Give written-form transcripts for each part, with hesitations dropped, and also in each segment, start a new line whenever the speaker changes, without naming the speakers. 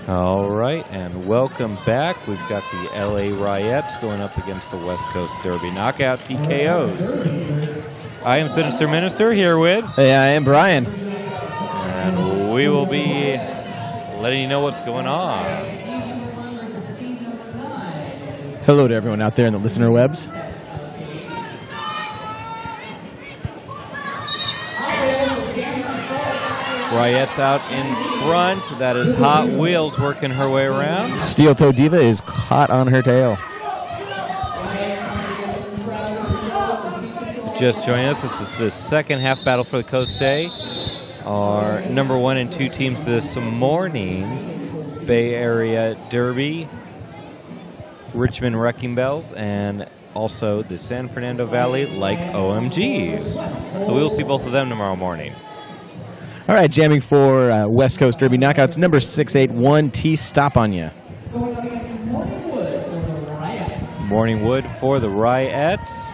All right, and welcome back. We've got the LA Riots going up against the West Coast Derby Knockout TKOs. I am Sinister Minister here with...
Hey, I am Brian.
And we will be letting you know what's going on.
Hello to everyone out there in the listener webs.
Riots out in front. That is Hot Wheels working her way around.
Steel Toe Diva is caught on her tail.
Just joining us. This is the second half battle for the Coast Day. Our number 1 and 2 teams this morning, Bay Area Derby, Richmond Wrecking Bells, and also the San Fernando Valley like OMGs. So we will see both of them tomorrow morning.
All right, jamming for West Coast Derby Knockouts, number 681, T Stop on Ya.
Morning Wood for the Riots.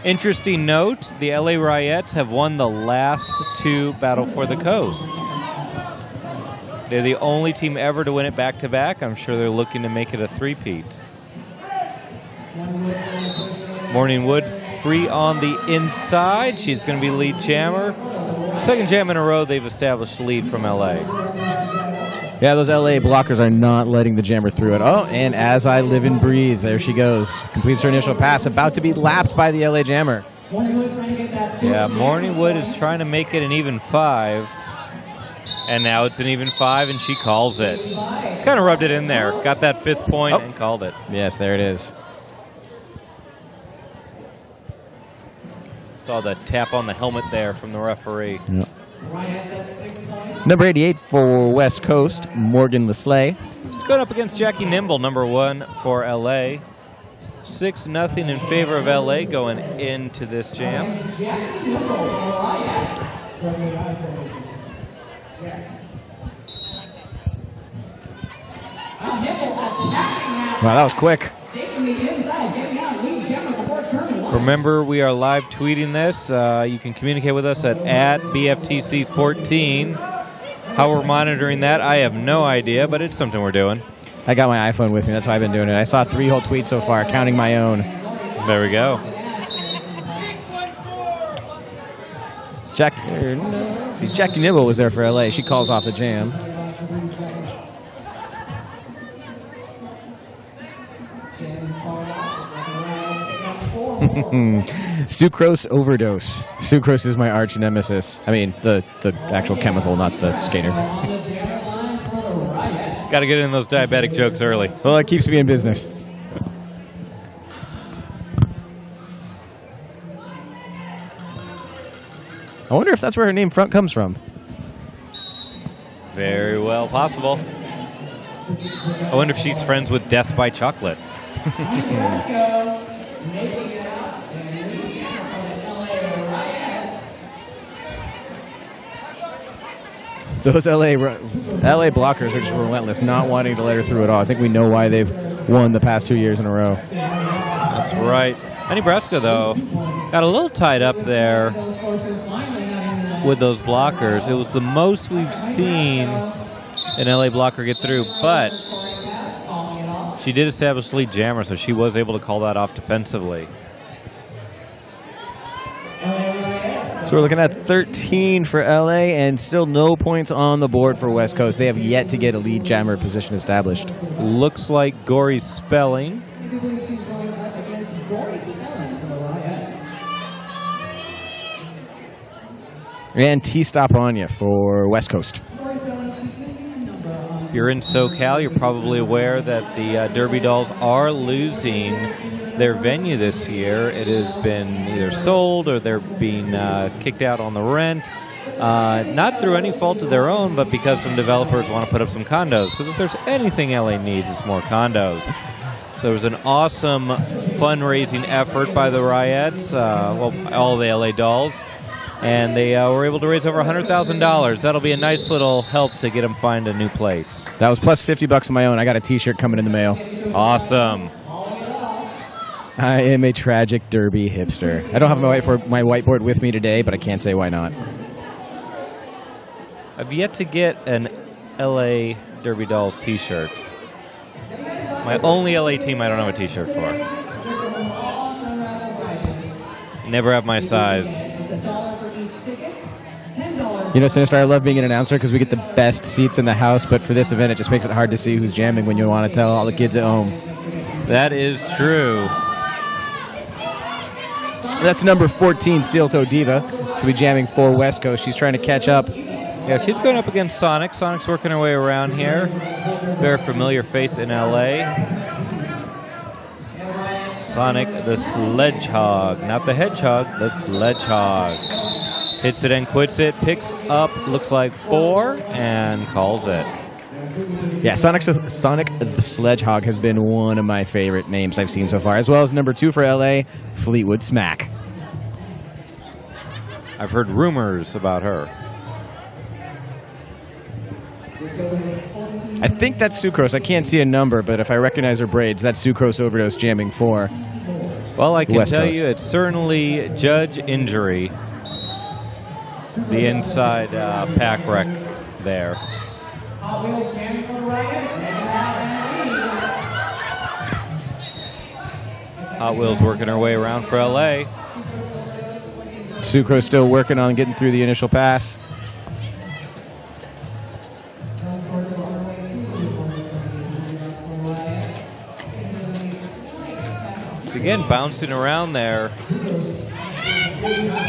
Interesting note, the LA Riots have won the last 2 Battle for the Coast. They're the only team ever to win it back-to-back. I'm sure they're looking to make it a three-peat. Morning Wood free on the inside. She's going to be lead jammer. Second jam in a row, they've established lead from LA.
Yeah, those LA blockers are not letting the jammer through it. Oh, and as I live and breathe, there she goes. Completes her initial pass, about to be lapped by the LA jammer.
Yeah, Morning Wood is trying to make it an even 5. And now it's an even 5, and she calls it. It's kind of rubbed it in there. Got that 5th point and called it.
Yes, there it is.
Saw the tap on the helmet there from the referee.
Yep. Number 88 for West Coast, Morgan Lesley.
It's going up against Jackie Nimble, number 1 for LA. 6-0 in favor of LA going into this jam.
Wow, that was quick.
Remember, we are live tweeting this. You can communicate with us at BFTC2014. How we're monitoring that, I have no idea, but it's something we're doing.
I got my iPhone with me. That's why I've been doing it. I saw 3 whole tweets so far, counting my own.
There we go.
Jackie Nibble was there for LA. She calls off the jam. Sucrose overdose. Sucrose is my arch nemesis. I mean, the actual chemical, not the skater.
Got to get in those diabetic jokes early.
Well, it keeps me in business. I wonder if that's where her name Front comes from.
Very well possible. I wonder if she's friends with Death by Chocolate.
Those LA blockers are just relentless, not wanting to let her through at all. I think we know why they've won the past 2 years in a row.
That's right. Nebraska, though, got a little tied up there with those blockers. It was the most we've seen an LA blocker get through, but she did establish lead jammer, so she was able to call that off defensively.
So we're looking at 13 for LA and still no points on the board for West Coast. They have yet to get a lead jammer position established.
Looks like Gory Spelling.
And T-Stop on ya for West Coast.
If you're in SoCal, you're probably aware that the Derby Dolls are losing their venue this year. It has been either sold or they're being kicked out on the rent. Not through any fault of their own, but because some developers want to put up some condos. Because if there's anything LA needs, it's more condos. So there was an awesome fundraising effort by the Riots, all the LA Dolls. And they were able to raise over $100,000. That'll be a nice little help to get them find a new place.
That was plus $50 on my own. I got a T-shirt coming in the mail.
Awesome.
I am a tragic Derby hipster. I don't have my whiteboard with me today, but I can't say why not.
I've yet to get an LA Derby Dolls t-shirt. My only LA team I don't have a t-shirt for. Never have my size.
You know, Sinister, I love being an announcer because we get the best seats in the house, but for this event, it just makes it hard to see who's jamming when you want to tell all the kids at home.
That is true.
That's number 14, Steel Toe Diva. She'll be jamming for West Coast. She's trying to catch up.
Yeah, she's going up against Sonic. Sonic's working her way around here. Very familiar face in LA. Sonic the Sledgehog. Not the Hedgehog, the Sledgehog. Hits it and quits it. Picks up, looks like 4, and calls it.
Yeah, Sonic the Sledgehog has been one of my favorite names I've seen so far, as well as number 2 for LA, Fleetwood Smack.
I've heard rumors about her.
I think that's Sucrose. I can't see a number, but if I recognize her braids, that's Sucrose Overdose jamming for
Well, I can
West
tell
Coast.
you it's certainly Judge Injury. The inside pack wreck there. Hot Wheels working her way around for LA.
Sucrose still working on getting through the initial pass.
So again, bouncing around there.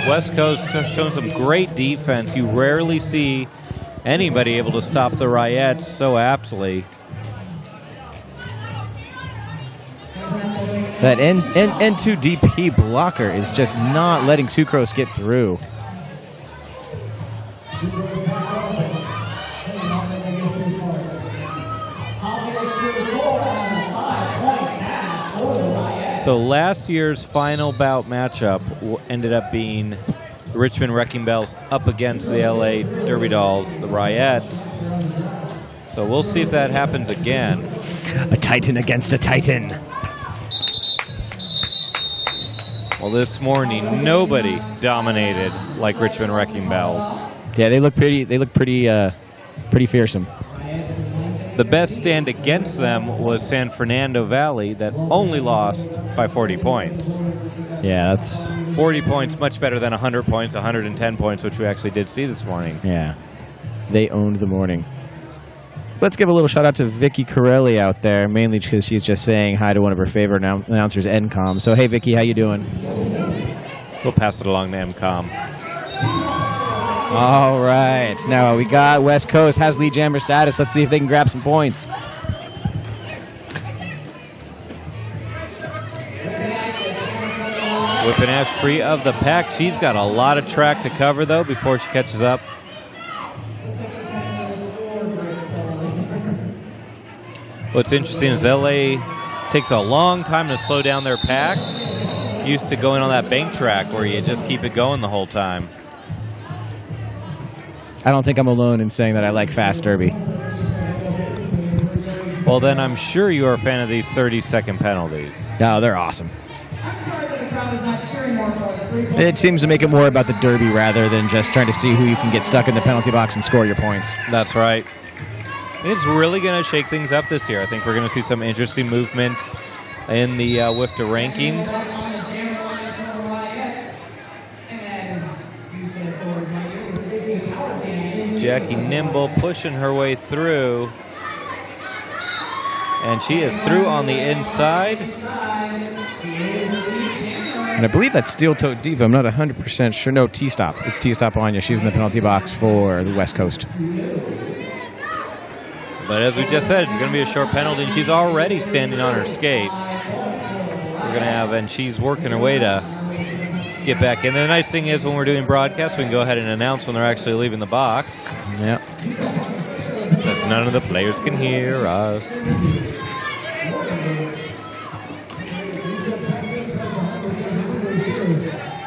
West Coast has shown some great defense. You rarely see anybody able to stop the Ryettes so aptly.
That N2 DP blocker is just not letting Sucrose get through.
So last year's final bout matchup ended up being the Richmond Wrecking Bells up against the LA Derby Dolls, the Ryettes. So we'll see if that happens again.
A Titan against a Titan.
Well, this morning nobody dominated like Richmond Wrecking Bells.
Yeah, they look pretty. They look pretty fearsome.
The best stand against them was San Fernando Valley that only lost by 40 points.
Yeah, that's
40 points, much better than 100 points, 110 points, which we actually did see this morning.
yeah. They owned the morning. Let's give a little shout out to Vicky Corelli out there, mainly because she's just saying hi to one of her favorite announcers, NCOM. So hey, Vicky, how you doing?
We'll pass it along to MCOM.
All right. Now we got West Coast has lead jammer status. Let's see if they can grab some points.
Whipping Ash free of the pack. She's got a lot of track to cover, though, before she catches up. What's interesting is LA takes a long time to slow down their pack. Used to going on that bank track where you just keep it going the whole time.
I don't think I'm alone in saying that I like fast derby.
Well, then I'm sure you are a fan of these 30-second penalties.
No, they're awesome. It seems to make it more about the derby rather than just trying to see who you can get stuck in the penalty box and score your points.
That's right. It's really going to shake things up this year. I think we're going to see some interesting movement in the WFTC rankings. Jackie Nimble pushing her way through. And she is through on the inside.
And I believe that's Steel Toe Diva. I'm not 100% sure. No, T-Stop. It's T-Stop Anya. She's in the penalty box for the West Coast.
But as we just said, it's going to be a short penalty, and she's already standing on her skates. So we're going to have, and she's working her way to get back in. The nice thing is when we're doing broadcasts, we can go ahead and announce when they're actually leaving the box.
Yep.
Because none of the players can hear us.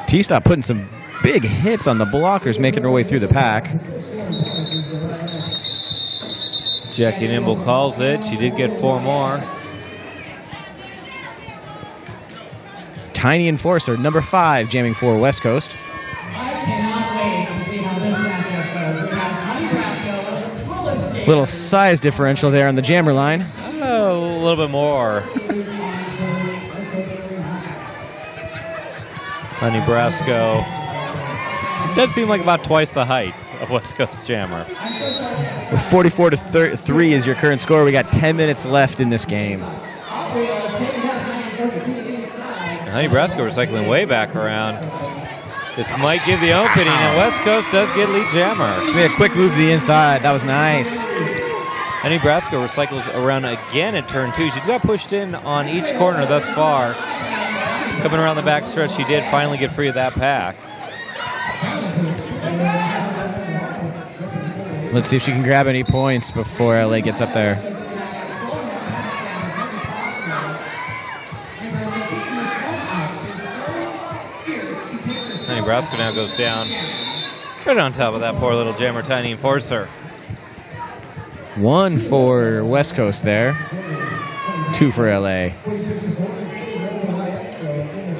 T-Stop putting some big hits on the blockers, making her way through the pack.
Jackie Nimble calls it. She did get 4 more.
Tiny Enforcer, number 5, jamming for West Coast. Little size differential there on the jammer line.
Oh, a little bit more. Honey Brasco does seem like about twice the height of West Coast Jammer.
44-3 is your current score. We got 10 minutes left in this game.
And Honey Brasco recycling way back around. This might give the opening, and West Coast does get lead jammer.
She made a quick move to the inside. That was nice.
Honey Brasco recycles around again at turn 2. She's got pushed in on each corner thus far. Coming around the back stretch, she did finally get free of that pack.
Let's see if she can grab any points before LA gets up there.
Honey Brasco now goes down right on top of that poor little jammer Tiny Enforcer.
1 for West Coast there. 2 for LA.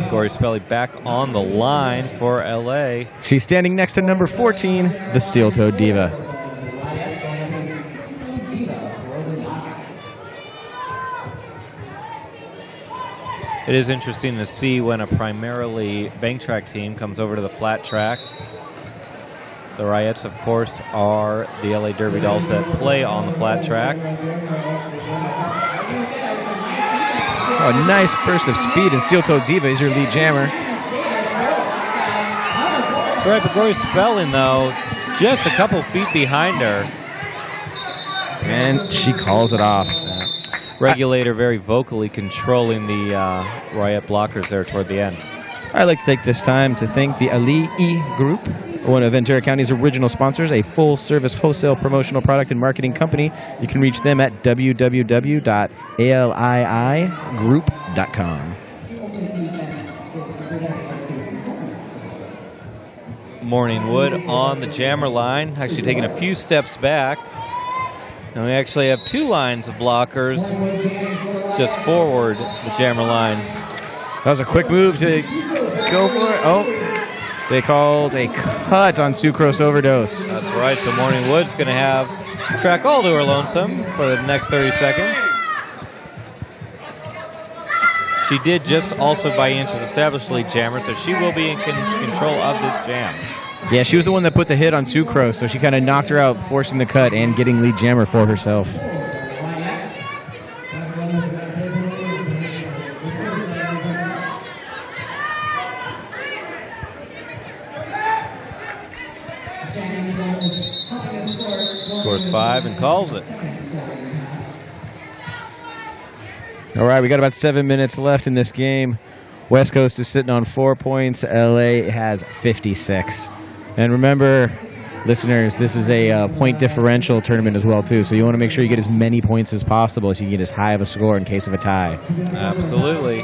Gory Spelly back on the line for LA.
She's standing next to number 14, the Steel-Toed Diva.
It is interesting to see when a primarily bank track team comes over to the flat track. The Riots, of course, are the LA Derby Dolls that play on the flat track.
Oh, a nice burst of speed, and Steel-Toed Diva is your lead jammer.
That's right, but Gory Spelling, though, just a couple feet behind her.
And she calls it off.
Regulator very vocally controlling the Riot blockers there toward the end.
I'd like to take this time to thank the Ali E Group, one of Ventura County's original sponsors, a full-service wholesale promotional product and marketing company. You can reach them at www.aliigroup.com.
Morning Wood on the jammer line, actually taking a few steps back. And we actually have 2 lines of blockers just forward the jammer line.
That was a quick move to go for it. Oh, they called a cut on Sucrose Overdose.
That's right, so Morning Wood's going to have track all to her lonesome for the next 30 seconds. She did just also by inches establish lead jammer, so she will be in control of this jam.
Yeah, she was the one that put the hit on Sucrose, so she kind of knocked her out, forcing the cut and getting lead jammer for herself.
Scores 5 and calls it.
All right, we got about 7 minutes left in this game. West Coast is sitting on 4 points. LA has 56. And remember, listeners, this is a point differential tournament as well, too. So you want to make sure you get as many points as possible so you can get as high of a score in case of a tie.
Absolutely.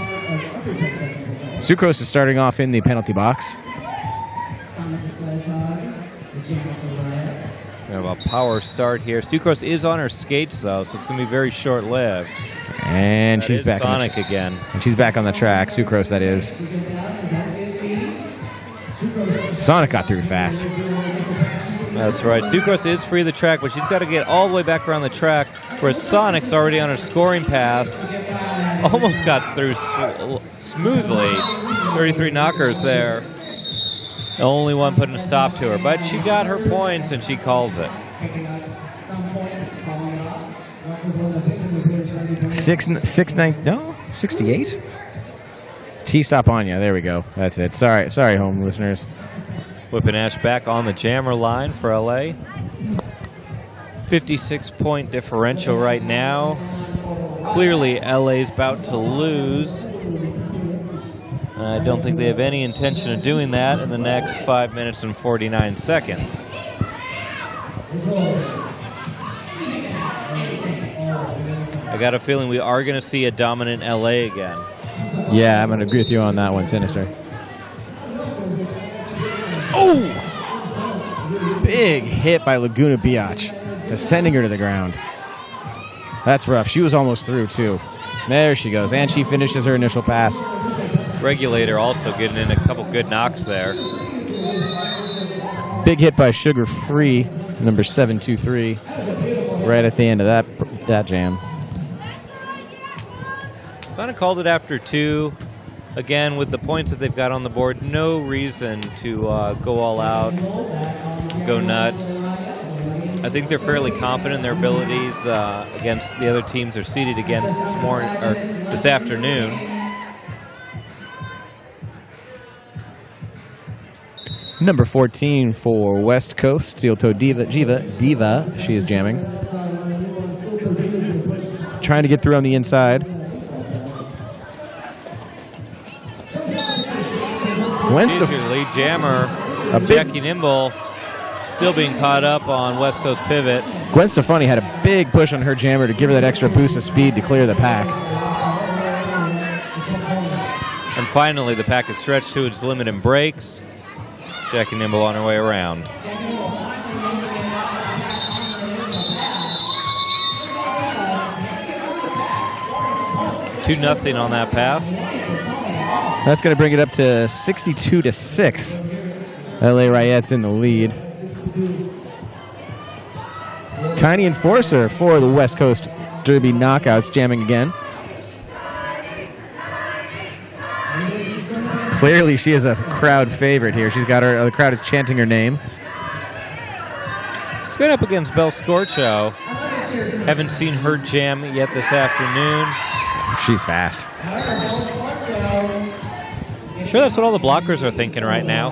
Sucrose is starting off in the penalty box.
We have a power start here. Sucrose is on her skates, though, so it's going to be very short-lived.
And she's back.
Sonic again.
And she's back on the track. Sucrose, that is. Sonic got through fast.
That's right. Sucrose is free of the track, but she's got to get all the way back around the track, whereas Sonic's already on her scoring pass. Almost got through smoothly. 33 knockers there. The only one putting a stop to her, but she got her points and she calls it.
68? T-stop on you. There we go. That's it. Sorry, home listeners.
Whipping Ash back on the jammer line for LA. 56-point differential right now. Clearly, LA's about to lose. I don't think they have any intention of doing that in the next 5 minutes and 49 seconds. I got a feeling we are going to see a dominant LA again.
Yeah, I'm going to agree with you on that one, Sinister. Oh! Big hit by Laguna Biatch, just sending her to the ground. That's rough. She was almost through, too. There she goes, and she finishes her initial pass.
Regulator also getting in a couple good knocks there.
Big hit by Sugar Free, number 723. right at the end of that jam.
Kind of called it after 2. Again, with the points that they've got on the board, no reason to go all out, go nuts. I think they're fairly confident in their abilities against the other teams they're seeded against this afternoon.
Number 14 for West Coast, Steel Toe Diva. She is jamming. Trying to get through on the inside.
She's your lead jammer. Jackie Nimble still being caught up on West Coast pivot.
Gwen Stefani had a big push on her jammer to give her that extra boost of speed to clear the pack.
And finally, the pack is stretched to its limit and breaks. Jackie Nimble on her way around. Two 0 on that pass.
That's going to bring it up to 62-6. LA Riots in the lead. Tiny Enforcer for the West Coast Derby Knockouts, jamming again. Clearly, she is a crowd favorite here. She's got her. The crowd is chanting her name.
It's going up against Belle Scorcho. Haven't seen her jam yet this afternoon.
She's fast.
Sure, that's what all the blockers are thinking right now.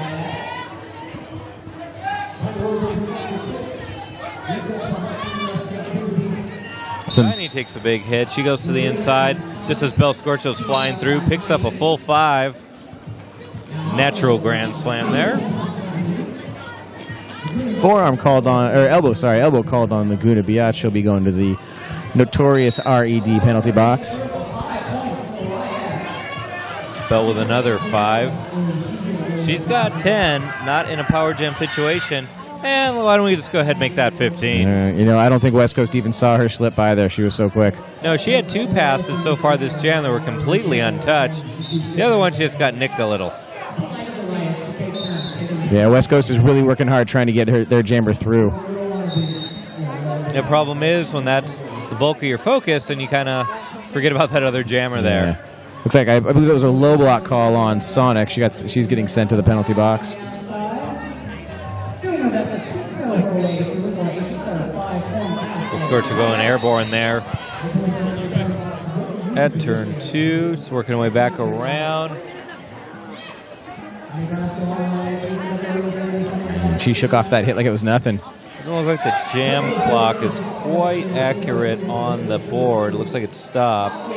Tiny takes a big hit. She goes to the inside just as Belle Scorcho's flying through. Picks up a full 5. Natural grand slam there.
Forearm called on, or elbow called on Laguna Biatch. She'll be going to the notorious RED penalty box.
Bell with another 5. She's got 10, not in a power jam situation. And why don't we just go ahead and make that 15?
I don't think West Coast even saw her slip by there. She was so quick.
No, she had 2 passes so far this jam that were completely untouched. The other one, she just got nicked a little.
Yeah, West Coast is really working hard trying to get their jammer through.
The problem is when that's the bulk of your focus, then you kind of forget about that other jammer there.
Yeah. Looks like I believe it was a low block call on Sonic. She's getting sent to the penalty box.
Scorcho going airborne there. At turn 2, it's working her way back around.
She shook off that hit like it was nothing.
Doesn't look like the jam clock is quite accurate on the board. It looks like it's stopped.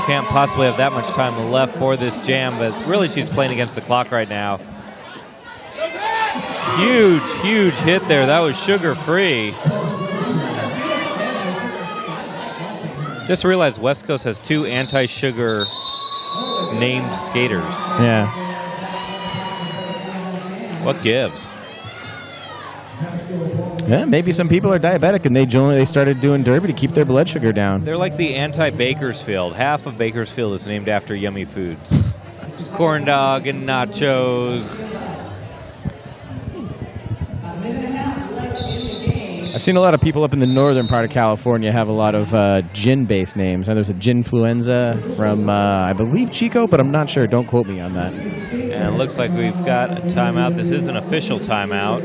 Can't possibly have that much time left for this jam, but really she's playing against the clock right now. Huge, huge hit there. That was sugar-free. Just realized West Coast has 2 anti-sugar named skaters.
Yeah.
What gives?
Yeah, maybe some people are diabetic and they started doing derby to keep their blood sugar down.
They're like the anti-Bakersfield. Half of Bakersfield is named after yummy foods. Just corn dog and nachos.
I've seen a lot of people up in the northern part of California have a lot of gin-based names. There's a Ginfluenza from, I believe, Chico, but I'm not sure. Don't quote me on that.
And it looks like we've got a timeout. This is an official timeout.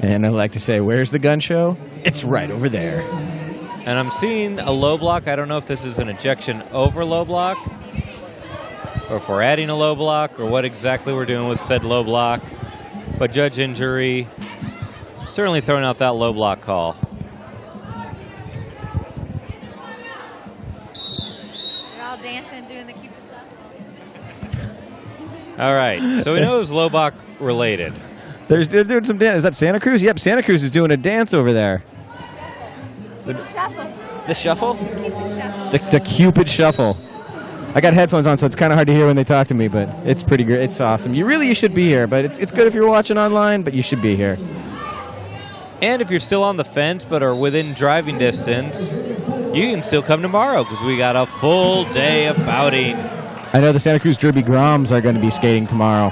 And I like to say, where's the gun show? It's right over there.
And I'm seeing a low block. I don't know if this is an ejection over low block, or if we're adding a low block, or what exactly we're doing with said low block. But judge and jury certainly throwing out that low block call.
They're all dancing, doing the Cupid shuffle.
All right, so we know it was low block related.
They're doing some dance. Is that Santa Cruz? Yep, Santa Cruz is doing a dance over there.
Shuffle.
The shuffle?
Cupid shuffle.
The Cupid shuffle. I got headphones on, so it's kind of hard to hear when they talk to me, but it's pretty great. It's awesome. You should be here, but it's good if you're watching online, but you should be here.
And if you're still on the fence but are within driving distance, you can still come tomorrow because we got a full day of bouting.
I know the Santa Cruz Derby Groms are going to be skating tomorrow.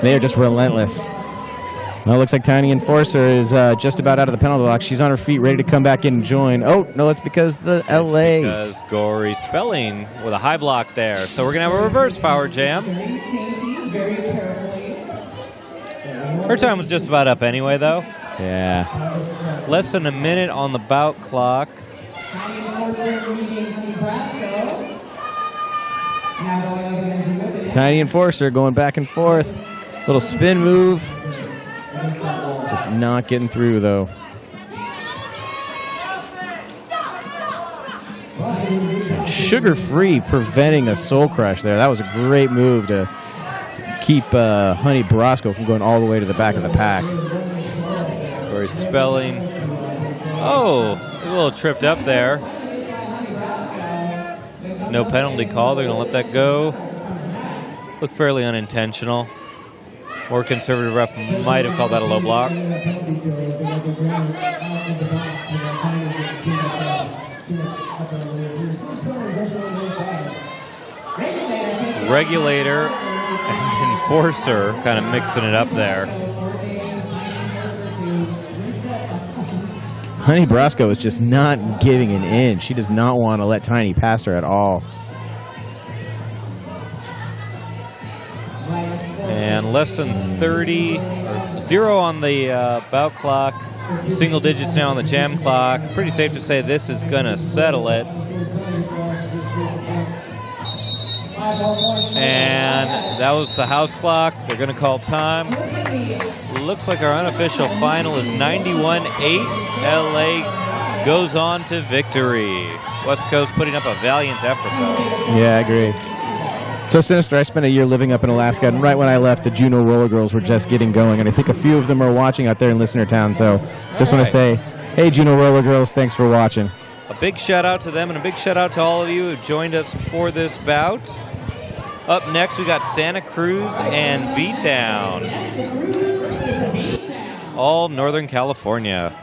They are just relentless. Well, it looks like Tiny Enforcer is just about out of the penalty box. She's on her feet, ready to come back in and join. Oh, no, that's because the LA.
Because Gory Spelling with a high block there. So we're going to have a reverse power jam. Her time was just about up anyway, though.
Yeah.
Less than a minute on the bout clock.
Tiny Enforcer going back and forth. Little spin move. Just not getting through, though. Sugar Free preventing a Soul Crush there. That was a great move to keep Honey Brasco from going all the way to the back of the pack.
Gory Spelling. Oh, a little tripped up there. No penalty call. They're going to let that go. Looked fairly unintentional. More conservative ref might have called that a low block. Regulator and Enforcer kind of mixing it up there.
Honey Brasco is just not giving an inch. She does not want to let Tiny pass her at all.
And less than 30, or 0 on the bout clock, single digits now on the jam clock. Pretty safe to say this is going to settle it. And that was the house clock. They're going to call time. Looks like our unofficial final is 91-8. LA goes on to victory. West Coast putting up a valiant effort, though.
Yeah, I agree. So Sinister, I spent a year living up in Alaska, and right when I left, the Juneau Roller Girls were just getting going, and I think a few of them are watching out there in Listener Town, so just want to say, hey, Juneau Roller Girls, thanks for watching.
A big shout-out to them, and a big shout-out to all of you who joined us for this bout. Up next, we got Santa Cruz and B-Town. All Northern California.